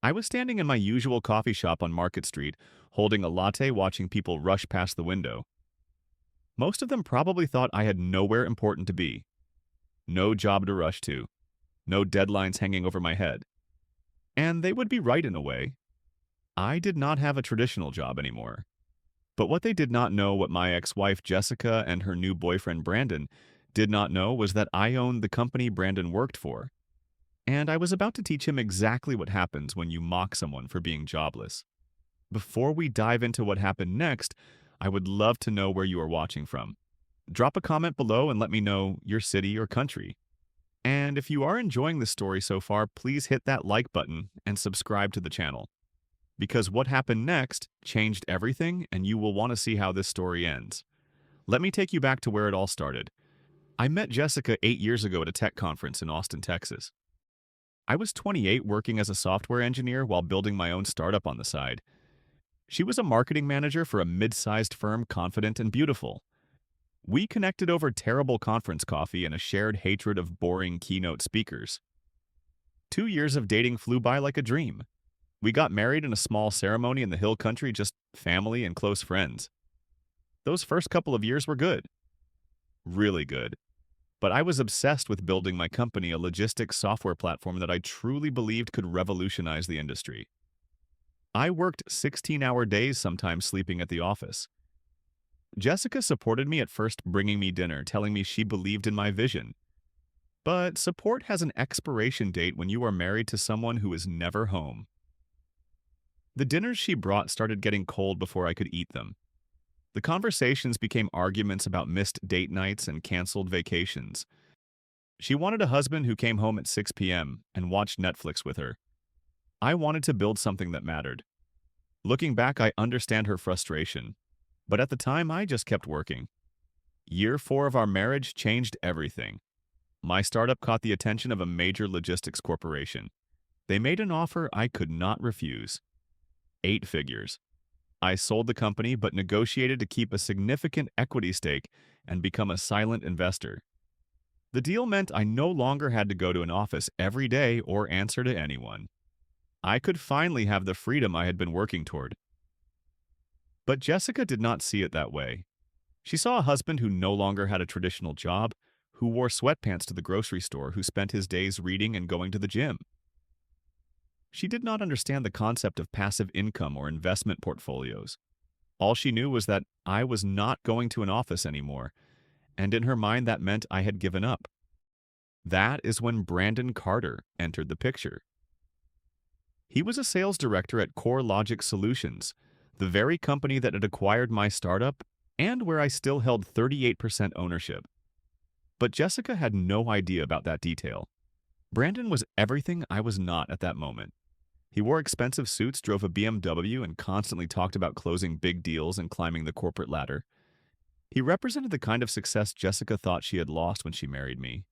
I was standing in my usual coffee shop on Market Street, holding a latte watching people rush past the window. Most of them probably thought I had nowhere important to be, no job to rush to, no deadlines hanging over my head. And they would be right in a way. I did not have a traditional job anymore. But what they did not know, what my ex-wife Jessica and her new boyfriend Brandon did not know, was that I owned the company Brandon worked for. And I was about to teach him exactly what happens when you mock someone for being jobless. Before we dive into what happened next, I would love to know where you are watching from. Drop a comment below and let me know your city or country. And if you are enjoying this story so far, please hit that like button and subscribe to the channel. Because what happened next changed everything, and you will want to see how this story ends. Let me take you back to where it all started. I met Jessica 8 years ago at a tech conference in Austin, Texas. I was 28 working as a software engineer while building my own startup on the side. She was a marketing manager for a mid-sized firm, confident and beautiful. We connected over terrible conference coffee and a shared hatred of boring keynote speakers. 2 years of dating flew by like a dream. We got married in a small ceremony in the hill country, just family and close friends. Those first couple of years were good. Really good. But I was obsessed with building my company, a logistics software platform that I truly believed could revolutionize the industry. I worked 16-hour days, sometimes sleeping at the office. Jessica supported me at first, bringing me dinner, telling me she believed in my vision. But support has an expiration date when you are married to someone who is never home. The dinners she brought started getting cold before I could eat them. The conversations became arguments about missed date nights and canceled vacations. She wanted a husband who came home at 6 p.m. and watched Netflix with her. I wanted to build something that mattered. Looking back, I understand her frustration. But at the time, I just kept working. Year 4 of our marriage changed everything. My startup caught the attention of a major logistics corporation. They made an offer I could not refuse. 8 figures. I sold the company but negotiated to keep a significant equity stake and become a silent investor. The deal meant I no longer had to go to an office every day or answer to anyone. I could finally have the freedom I had been working toward. But Jessica did not see it that way. She saw a husband who no longer had a traditional job, who wore sweatpants to the grocery store, who spent his days reading and going to the gym. She did not understand the concept of passive income or investment portfolios. All she knew was that I was not going to an office anymore, and in her mind that meant I had given up. That is when Brandon Carter entered the picture. He was a sales director at CoreLogix Solutions, the very company that had acquired my startup and where I still held 38% ownership. But Jessica had no idea about that detail. Brandon was everything I was not at that moment. He wore expensive suits, drove a BMW, and constantly talked about closing big deals and climbing the corporate ladder. He represented the kind of success Jessica thought she had lost when she married me.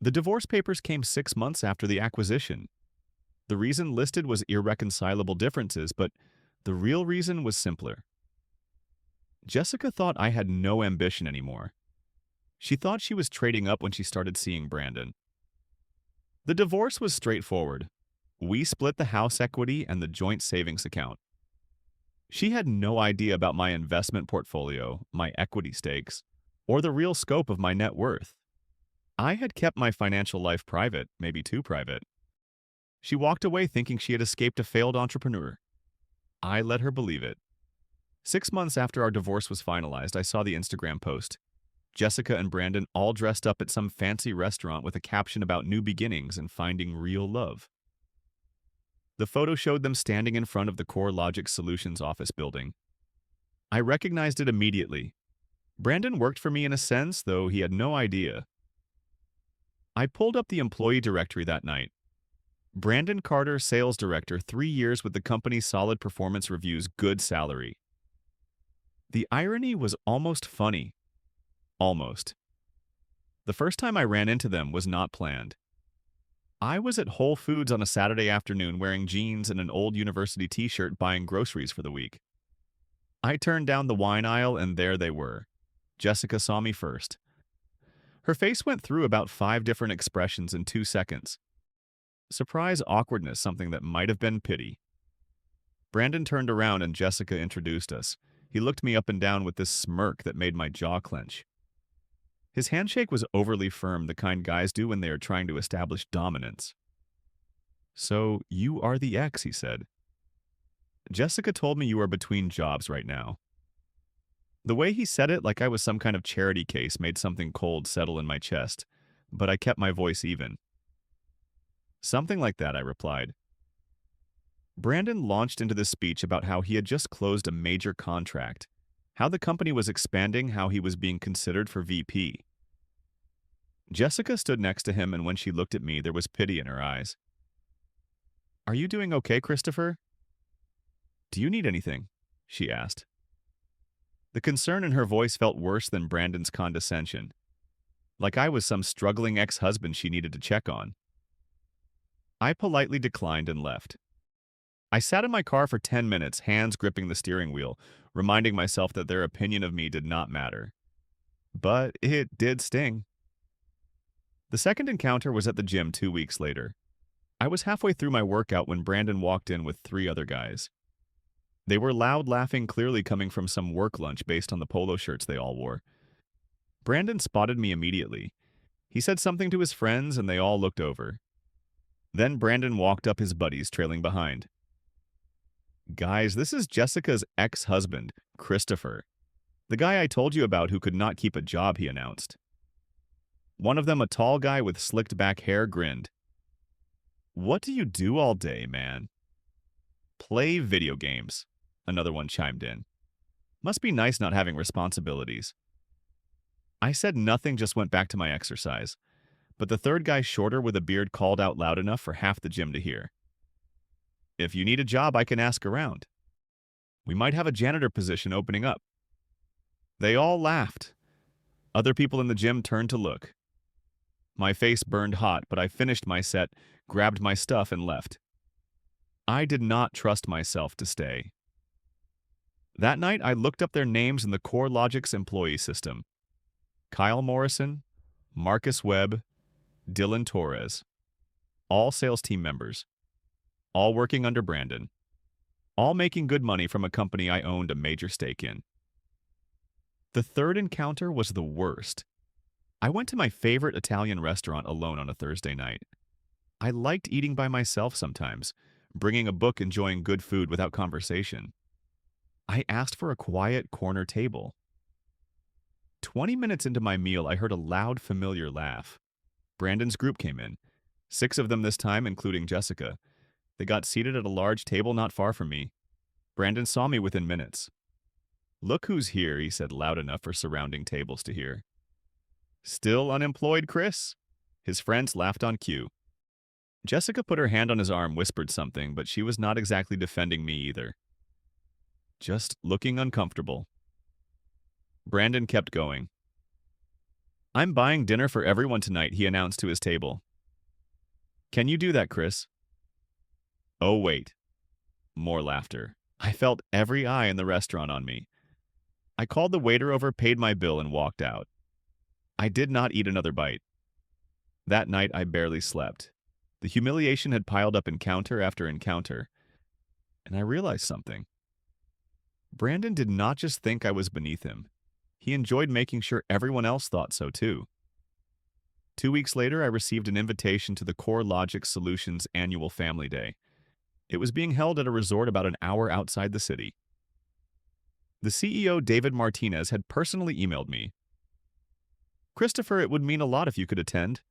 The divorce papers came 6 months after the acquisition. The reason listed was irreconcilable differences, but the real reason was simpler. Jessica thought I had no ambition anymore. She thought she was trading up when she started seeing Brandon. The divorce was straightforward. We split the house equity and the joint savings account. She had no idea about my investment portfolio, my equity stakes, or the real scope of my net worth. I had kept my financial life private, maybe too private. She walked away thinking she had escaped a failed entrepreneur. I let her believe it. 6 months after our divorce was finalized, I saw the Instagram post. Jessica and Brandon all dressed up at some fancy restaurant with a caption about new beginnings and finding real love. The photo showed them standing in front of the CoreLogix Solutions office building. I recognized it immediately. Brandon worked for me in a sense, though he had no idea. I pulled up the employee directory that night. Brandon Carter, sales director, 3 years with the company, solid performance reviews, good salary. The irony was almost funny. Almost. The first time I ran into them was not planned. I was at Whole Foods on a Saturday afternoon wearing jeans and an old university t-shirt buying groceries for the week. I turned down the wine aisle and there they were. Jessica saw me first. Her face went through about 5 different expressions in 2 seconds. Surprise awkwardness, something that might have been pity. Brandon turned around and Jessica introduced us. He looked me up and down with this smirk that made my jaw clench. His handshake was overly firm, the kind guys do when they are trying to establish dominance. "So, you are the ex," he said. "Jessica told me you are between jobs right now." The way he said it, like I was some kind of charity case, made something cold settle in my chest, but I kept my voice even. "Something like that," I replied. Brandon launched into this speech about how he had just closed a major contract, how the company was expanding, how he was being considered for VP. Jessica stood next to him, and when she looked at me, there was pity in her eyes. "Are you doing okay, Christopher? Do you need anything?" she asked. The concern in her voice felt worse than Brandon's condescension, like I was some struggling ex-husband she needed to check on. I politely declined and left. I sat in my car for 10 minutes, hands gripping the steering wheel, reminding myself that their opinion of me did not matter. But it did sting. The second encounter was at the gym 2 weeks later. I was halfway through my workout when Brandon walked in with 3 other guys. They were loud laughing, clearly coming from some work lunch based on the polo shirts they all wore. Brandon spotted me immediately. He said something to his friends and they all looked over. Then Brandon walked up, his buddies trailing behind. "Guys, this is Jessica's ex-husband, Christopher. The guy I told you about who could not keep a job," he announced. One of them, a tall guy with slicked back hair, grinned. "What do you do all day, man?" "Play video games," another one chimed in. "Must be nice not having responsibilities." I said nothing, just went back to my exercise. But the third guy, shorter with a beard, called out loud enough for half the gym to hear. "If you need a job, I can ask around. We might have a janitor position opening up." They all laughed. Other people in the gym turned to look. My face burned hot, but I finished my set, grabbed my stuff, and left. I did not trust myself to stay. That night, I looked up their names in the CoreLogix employee system. Kyle Morrison, Marcus Webb, Dylan Torres. All sales team members. All working under Brandon. All making good money from a company I owned a major stake in. The third encounter was the worst. I went to my favorite Italian restaurant alone on a Thursday night. I liked eating by myself sometimes, bringing a book, enjoying good food without conversation. I asked for a quiet corner table. 20 minutes into my meal, I heard a loud, familiar laugh. Brandon's group came in. 6 of them this time, including Jessica. They got seated at a large table not far from me. Brandon saw me within minutes. "Look who's here," he said loud enough for surrounding tables to hear. "Still unemployed, Chris?" His friends laughed on cue. Jessica put her hand on his arm, whispered something, but she was not exactly defending me either. Just looking uncomfortable. Brandon kept going. "I'm buying dinner for everyone tonight," he announced to his table. "Can you do that, Chris?" "Oh, wait." More laughter. I felt every eye in the restaurant on me. I called the waiter over, paid my bill, and walked out. I did not eat another bite. That night, I barely slept. The humiliation had piled up encounter after encounter. And I realized something. Brandon did not just think I was beneath him. He enjoyed making sure everyone else thought so too. 2 weeks later, I received an invitation to the CoreLogix Solutions annual Family Day. It was being held at a resort about an hour outside the city. The CEO, David Martinez, had personally emailed me. "Christopher, it would mean a lot if you could attend.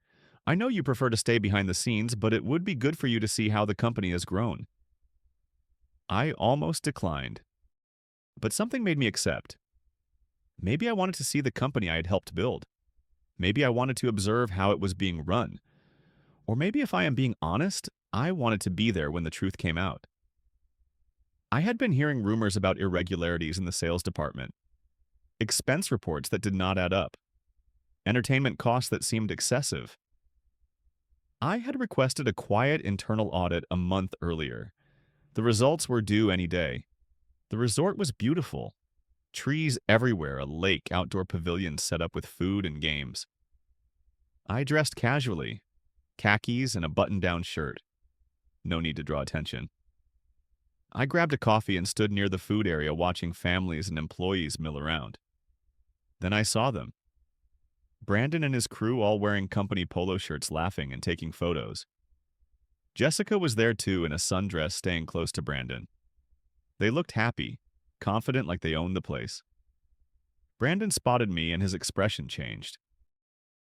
I know you prefer to stay behind the scenes, but it would be good for you to see how the company has grown." I almost declined. But something made me accept. Maybe I wanted to see the company I had helped build. Maybe I wanted to observe how it was being run. Or maybe, if I am being honest, I wanted to be there when the truth came out. I had been hearing rumors about irregularities in the sales department, expense reports that did not add up, entertainment costs that seemed excessive. I had requested a quiet internal audit a month earlier. The results were due any day. The resort was beautiful. Trees everywhere, a lake, outdoor pavilions set up with food and games. I dressed casually, khakis and a button-down shirt. No need to draw attention. I grabbed a coffee and stood near the food area watching families and employees mill around. Then I saw them. Brandon and his crew all wearing company polo shirts laughing and taking photos. Jessica was there too in a sundress staying close to Brandon. They looked happy, confident like they owned the place. Brandon spotted me and his expression changed.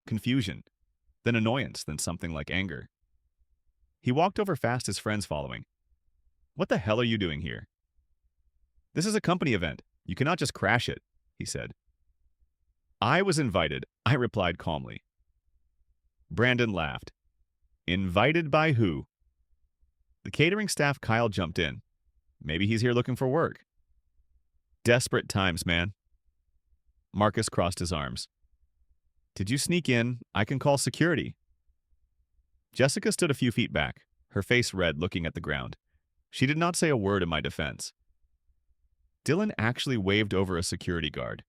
Confusion, then annoyance, then something like anger. He walked over fast, his friends following. "What the hell are you doing here?" "This is a company event. You cannot just crash it," he said. "I was invited," I replied calmly. Brandon laughed. "Invited by who?" "The catering staff." Kyle jumped in. "Maybe he's here looking for work." "Desperate times, man." Marcus crossed his arms. "Did you sneak in? I can call security." Jessica stood a few feet back, her face red, looking at the ground. She did not say a word in my defense. Dylan actually waved over a security guard.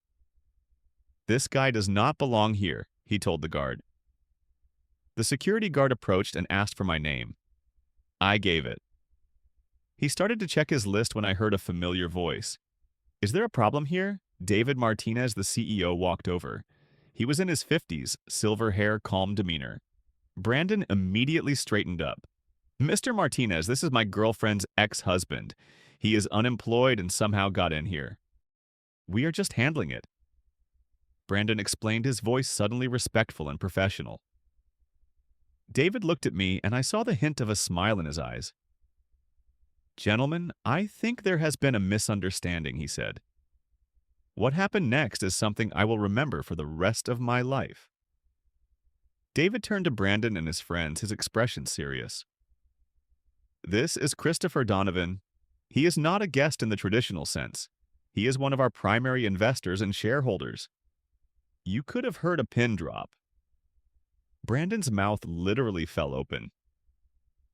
"This guy does not belong here," he told the guard. The security guard approached and asked for my name. I gave it. He started to check his list when I heard a familiar voice. "Is there a problem here?" David Martinez, the CEO, walked over. He was in his 50s, silver hair, calm demeanor. Brandon immediately straightened up. "Mr. Martinez, this is my girlfriend's ex-husband. He is unemployed and somehow got in here. We are just handling it." Brandon explained, his voice suddenly respectful and professional. David looked at me, and I saw the hint of a smile in his eyes. "Gentlemen, I think there has been a misunderstanding," he said. "What happened next is something I will remember for the rest of my life." David turned to Brandon and his friends, his expression serious. "This is Christopher Donovan. He is not a guest in the traditional sense. He is one of our primary investors and shareholders." You could have heard a pin drop. Brandon's mouth literally fell open.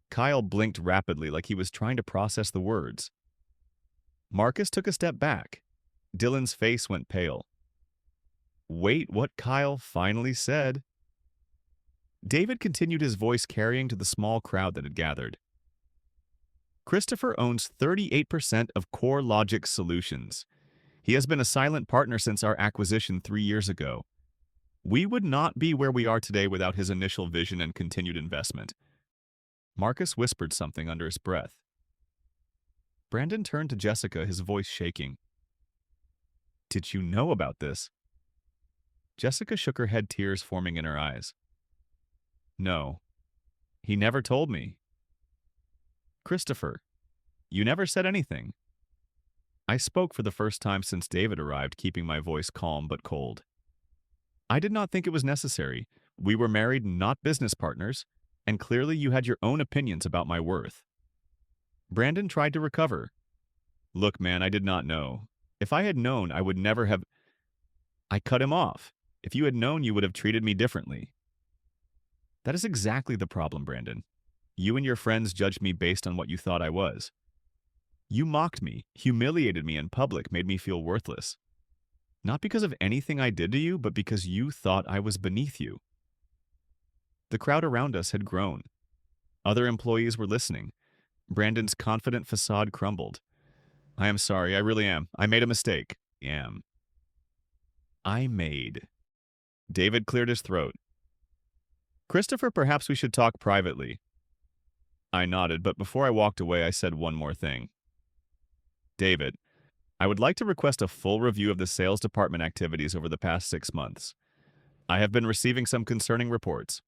Kyle blinked rapidly like he was trying to process the words. Marcus took a step back. Dylan's face went pale. "Wait, what?" Kyle finally said. David continued, his voice carrying to the small crowd that had gathered. "Christopher owns 38% of CoreLogix Solutions. He has been a silent partner since our acquisition 3 years ago. We would not be where we are today without his initial vision and continued investment." Marcus whispered something under his breath. Brandon turned to Jessica, his voice shaking. "Did you know about this?" Jessica shook her head, tears forming in her eyes. "No. He never told me." "Christopher, you never said anything." I spoke for the first time since David arrived, keeping my voice calm but cold. "I did not think it was necessary. We were married, not business partners, and clearly you had your own opinions about my worth." Brandon tried to recover. "Look, man, I did not know. If I had known, I would never have—" I cut him off. "If you had known, you would have treated me differently." That is exactly the problem, Brandon. You and your friends judged me based on what you thought I was. You mocked me, humiliated me in public, made me feel worthless. Not because of anything I did to you, but because you thought I was beneath you. The crowd around us had grown. Other employees were listening. Brandon's confident facade crumbled. "I am sorry, I really am. I made a mistake." I made. David cleared his throat. "Christopher, perhaps we should talk privately." I nodded, but before I walked away, I said one more thing. "David, I would like to request a full review of the sales department activities over the past 6 months. I have been receiving some concerning reports."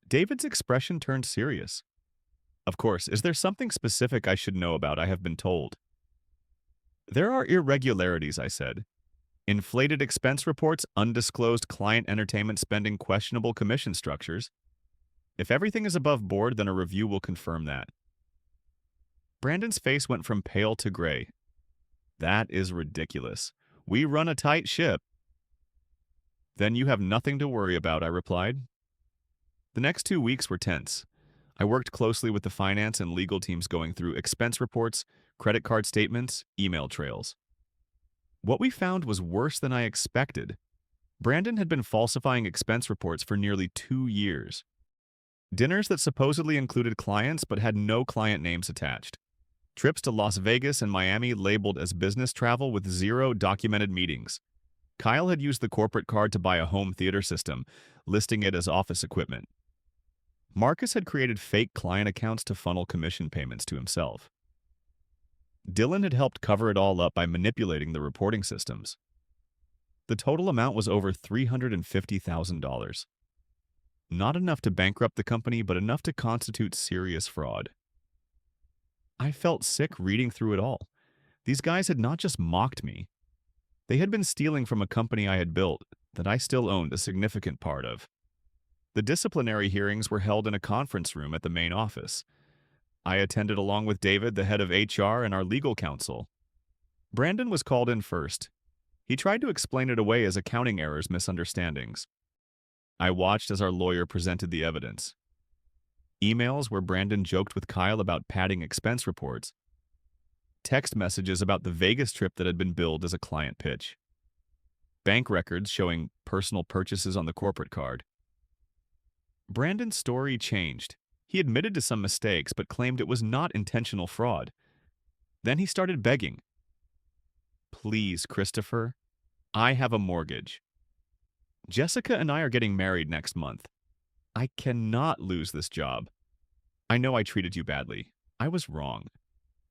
David's expression turned serious. "Of course, is there something specific I should know about? I have been told." "There are irregularities," I said. "Inflated expense reports, undisclosed client entertainment spending, questionable commission structures. If everything is above board, then a review will confirm that." Brandon's face went from pale to gray. "That is ridiculous. We run a tight ship." "Then you have nothing to worry about," I replied. The next 2 weeks were tense. I worked closely with the finance and legal teams going through expense reports, credit card statements, email trails. What we found was worse than I expected. Brandon had been falsifying expense reports for nearly 2 years. Dinners that supposedly included clients but had no client names attached. Trips to Las Vegas and Miami labeled as business travel with zero documented meetings. Kyle had used the corporate card to buy a home theater system, listing it as office equipment. Marcus had created fake client accounts to funnel commission payments to himself. Dylan had helped cover it all up by manipulating the reporting systems. The total amount was over $350,000. Not enough to bankrupt the company, but enough to constitute serious fraud. I felt sick reading through it all. These guys had not just mocked me. They had been stealing from a company I had built that I still owned a significant part of. The disciplinary hearings were held in a conference room at the main office. I attended along with David, the head of HR, and our legal counsel. Brandon was called in first. He tried to explain it away as accounting errors, misunderstandings. I watched as our lawyer presented the evidence. Emails where Brandon joked with Kyle about padding expense reports. Text messages about the Vegas trip that had been billed as a client pitch. Bank records showing personal purchases on the corporate card. Brandon's story changed. He admitted to some mistakes but claimed it was not intentional fraud. Then he started begging. "Please, Christopher, I have a mortgage. Jessica and I are getting married next month. I cannot lose this job. I know I treated you badly. I was wrong.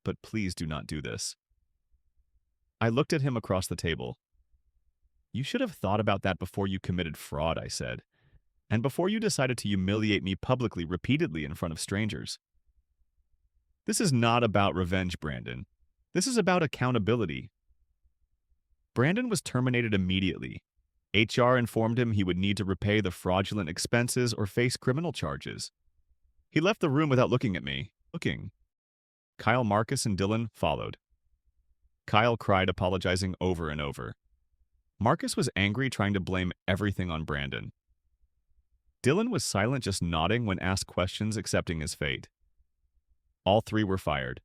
But please do not do this." I looked at him across the table. "You should have thought about that before you committed fraud," I said, "and before you decided to humiliate me publicly repeatedly in front of strangers. This is not about revenge, Brandon. This is about accountability." Brandon was terminated immediately. HR informed him he would need to repay the fraudulent expenses or face criminal charges. He left the room without looking at me. Kyle, Marcus, and Dylan followed. Kyle cried, apologizing over and over. Marcus was angry, trying to blame everything on Brandon. Dylan was silent, just nodding when asked questions, accepting his fate. All three were fired.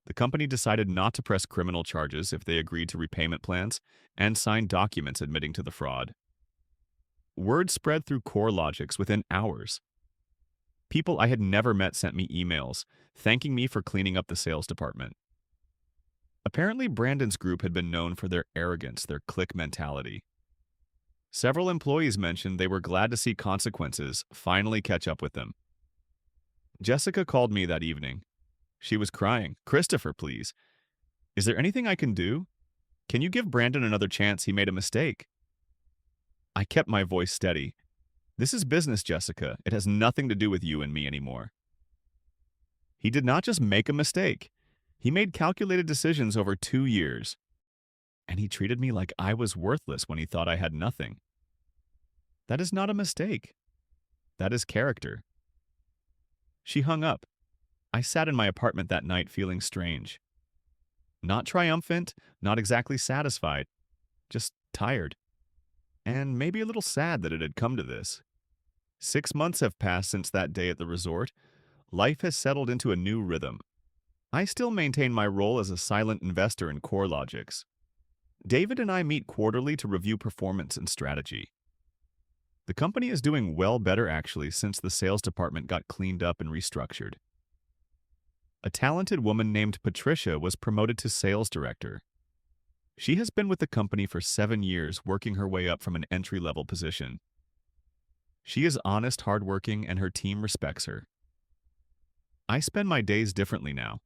The company decided not to press criminal charges if they agreed to repayment plans and signed documents admitting to the fraud. Word spread through CoreLogix within hours. People I had never met sent me emails, thanking me for cleaning up the sales department. Apparently, Brandon's group had been known for their arrogance, their clique mentality. Several employees mentioned they were glad to see consequences finally catch up with them. Jessica called me that evening. She was crying. "Christopher, please. Is there anything I can do? Can you give Brandon another chance? He made a mistake." I kept my voice steady. "This is business, Jessica. It has nothing to do with you and me anymore." He did not just make a mistake. He made calculated decisions over 2 years. And he treated me like I was worthless when he thought I had nothing. That is not a mistake. That is character. She hung up. I sat in my apartment that night feeling strange. Not triumphant, not exactly satisfied, just tired. And maybe a little sad that it had come to this. 6 months have passed since that day at the resort. Life has settled into a new rhythm. I still maintain my role as a silent investor in CoreLogix. David and I meet quarterly to review performance and strategy. The company is doing well better actually since the sales department got cleaned up and restructured. A talented woman named Patricia was promoted to sales director. She has been with the company for 7 years, working her way up from an entry-level position. She is honest, hardworking, and her team respects her. I spend my days differently now.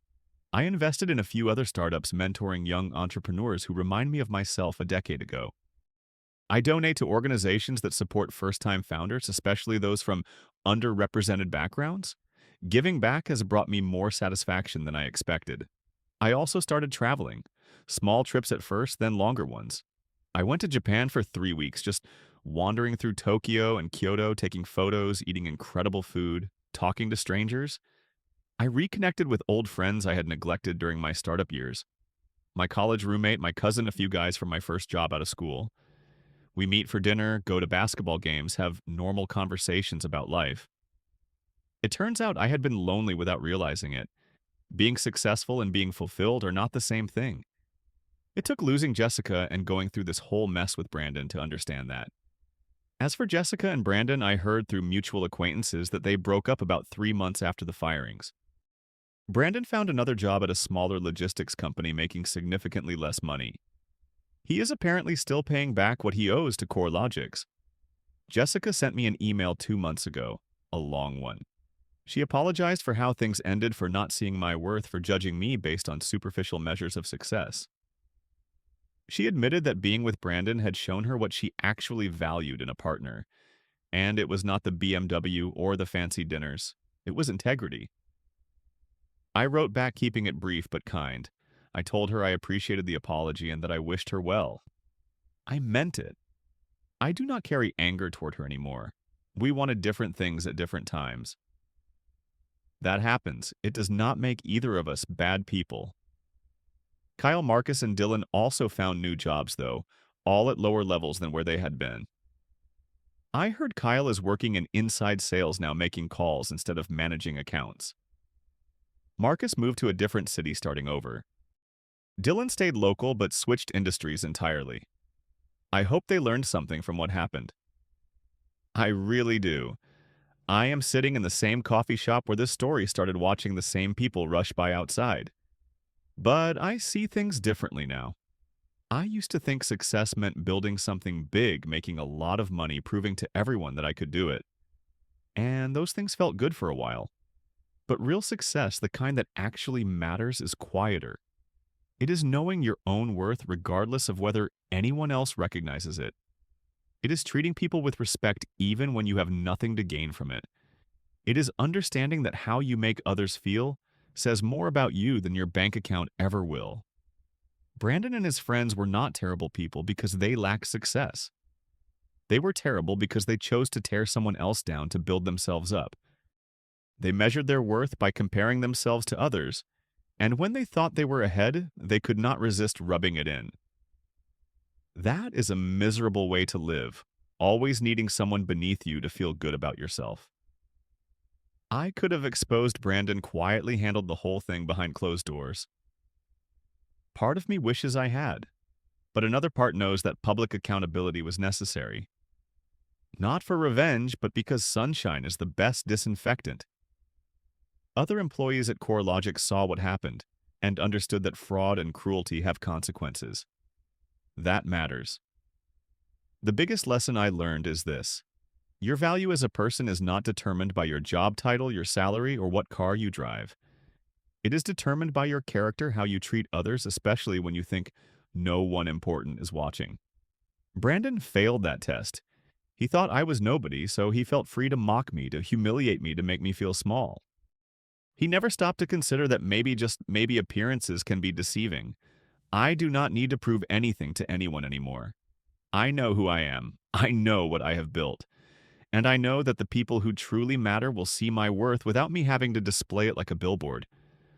I invested in a few other startups mentoring young entrepreneurs who remind me of myself a decade ago. I donate to organizations that support first-time founders, especially those from underrepresented backgrounds. Giving back has brought me more satisfaction than I expected. I also started traveling. Small trips at first, then longer ones. I went to Japan for 3 weeks, just wandering through Tokyo and Kyoto, taking photos, eating incredible food, talking to strangers. I reconnected with old friends I had neglected during my startup years. My college roommate, my cousin, a few guys from my first job out of school. We meet for dinner, go to basketball games, have normal conversations about life. It turns out I had been lonely without realizing it. Being successful and being fulfilled are not the same thing. It took losing Jessica and going through this whole mess with Brandon to understand that. As for Jessica and Brandon, I heard through mutual acquaintances that they broke up about 3 months after the firings. Brandon found another job at a smaller logistics company making significantly less money. He is apparently still paying back what he owes to CoreLogix. Jessica sent me an email 2 months ago, a long one. She apologized for how things ended, for not seeing my worth, for judging me based on superficial measures of success. She admitted that being with Brandon had shown her what she actually valued in a partner, and it was not the BMW or the fancy dinners. It was integrity. I wrote back, keeping it brief but kind. I told her I appreciated the apology and that I wished her well. I meant it. I do not carry anger toward her anymore. We wanted different things at different times. That happens. It does not make either of us bad people. Kyle, Marcus, and Dylan also found new jobs, though, all at lower levels than where they had been. I heard Kyle is working in inside sales now, making calls instead of managing accounts. Marcus moved to a different city, starting over. Dylan stayed local but switched industries entirely. I hope they learned something from what happened. I really do. I am sitting in the same coffee shop where this story started, watching the same people rush by outside. But I see things differently now. I used to think success meant building something big, making a lot of money, proving to everyone that I could do it. And those things felt good for a while. But real success, the kind that actually matters, is quieter. It is knowing your own worth regardless of whether anyone else recognizes it. It is treating people with respect even when you have nothing to gain from it. It is understanding that how you make others feel says more about you than your bank account ever will. Brandon and his friends were not terrible people because they lacked success. They were terrible because they chose to tear someone else down to build themselves up. They measured their worth by comparing themselves to others, and when they thought they were ahead, they could not resist rubbing it in. That is a miserable way to live, always needing someone beneath you to feel good about yourself. I could have exposed Brandon, quietly handled the whole thing behind closed doors. Part of me wishes I had, but another part knows that public accountability was necessary. Not for revenge, but because sunshine is the best disinfectant. Other employees at CoreLogix saw what happened and understood that fraud and cruelty have consequences. That matters. The biggest lesson I learned is this: your value as a person is not determined by your job title, your salary, or what car you drive. It is determined by your character, how you treat others, especially when you think no one important is watching. Brandon failed that test. He thought I was nobody, so he felt free to mock me, to humiliate me, to make me feel small. He never stopped to consider that maybe appearances can be deceiving. I do not need to prove anything to anyone anymore. I know who I am. I know what I have built. And I know that the people who truly matter will see my worth without me having to display it like a billboard.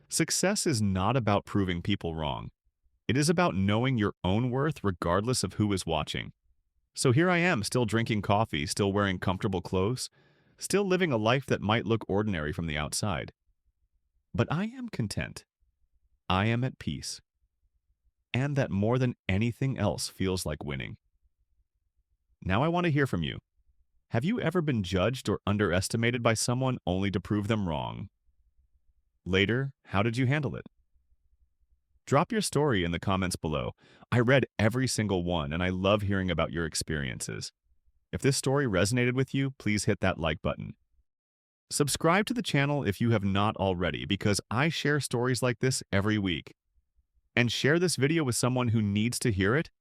Success is not about proving people wrong. It is about knowing your own worth regardless of who is watching. So here I am, still drinking coffee, still wearing comfortable clothes, still living a life that might look ordinary from the outside. But I am content. I am at peace. And that more than anything else feels like winning. Now I want to hear from you. Have you ever been judged or underestimated by someone only to prove them wrong? Later, how did you handle it? Drop your story in the comments below. I read every single one, and I love hearing about your experiences. If this story resonated with you, please hit that like button. Subscribe to the channel if you have not already, because I share stories like this every week. And share this video with someone who needs to hear it,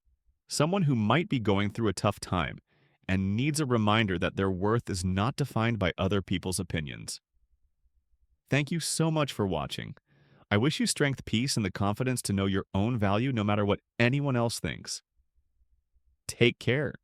someone who might be going through a tough time and needs a reminder that their worth is not defined by other people's opinions. Thank you so much for watching. I wish you strength, peace, and the confidence to know your own value no matter what anyone else thinks. Take care.